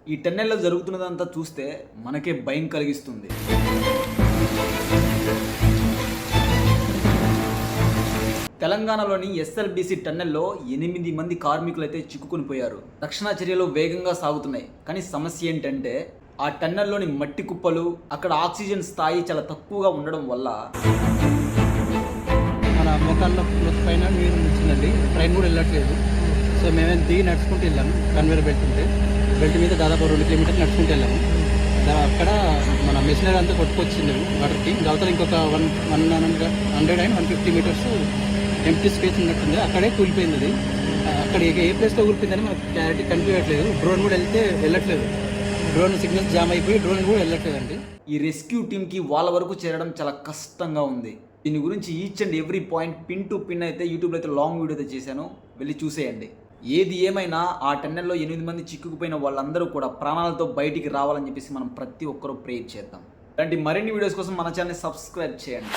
ఈ టన్నెల్లో జరుగుతున్నదంతా చూస్తే మనకే భయం కలిగిస్తుంది. తెలంగాణలోని ఎస్ఎల్బీసీ టన్నెల్లో 8 మంది కార్మికులు అయితే చిక్కుకొని పోయారు. రక్షణ చర్యలు వేగంగా సాగుతున్నాయి. కానీ సమస్య ఏంటంటే ఆ టన్నెల్లోని మట్టి కుప్పలు, అక్కడ ఆక్సిజన్ స్థాయి చాలా తక్కువగా ఉండడం వల్ల మన మొక్కల్లో పైన నీరు వచ్చిందండి. ట్రైన్ కూడా వెళ్ళట్లేదు. సో మేమేం దిగి నడుచుకుంటూ వెళ్ళాము. కన్వేర్ బెల్ట్ మీద దాదాపు 2 కిలోమీటర్లు నడుచుకుంటూ వెళ్ళాము. అక్కడ మన మెషినరీ అంతా కొట్టుకొచ్చింది వాటర్కి. అవతల ఇంకొక 150 మీటర్స్ ఎంటీ స్పేస్ ఉన్నట్టుంది. అక్కడే కూలిపోయింది అది. అక్కడ ఏ ప్లేస్లో కూలిపోయిందని మనకు క్లారిటీ కనిపించట్లేదు. డ్రోన్ కూడా వెళ్ళట్లేదు. డ్రోన్ సిగ్నల్స్ జామ్ అయిపోయి డ్రోన్ కూడా వెళ్ళట్లేదండి. ఈ రెస్క్యూ టీమ్కి వాళ్ళ వరకు చేరడం చాలా కష్టంగా ఉంది. దీని గురించి each and every point pin to pin అయితే యూట్యూబ్లో అయితే లాంగ్ వీడియో అయితే చేశాను, వెళ్ళి చూసేయండి. ఏది ఏమైనా ఆ టన్నెల్లో 8 మంది చిక్కుకుపోయిన వాళ్ళందరూ కూడా ప్రాణాలతో బయటికి రావాలని చెప్పేసి మనం ప్రతి ఒక్కరూ ప్రేర్ చేద్దాం. ఇలాంటి మరిన్ని వీడియోస్ కోసం మన ఛానల్ని సబ్స్క్రైబ్ చేయండి.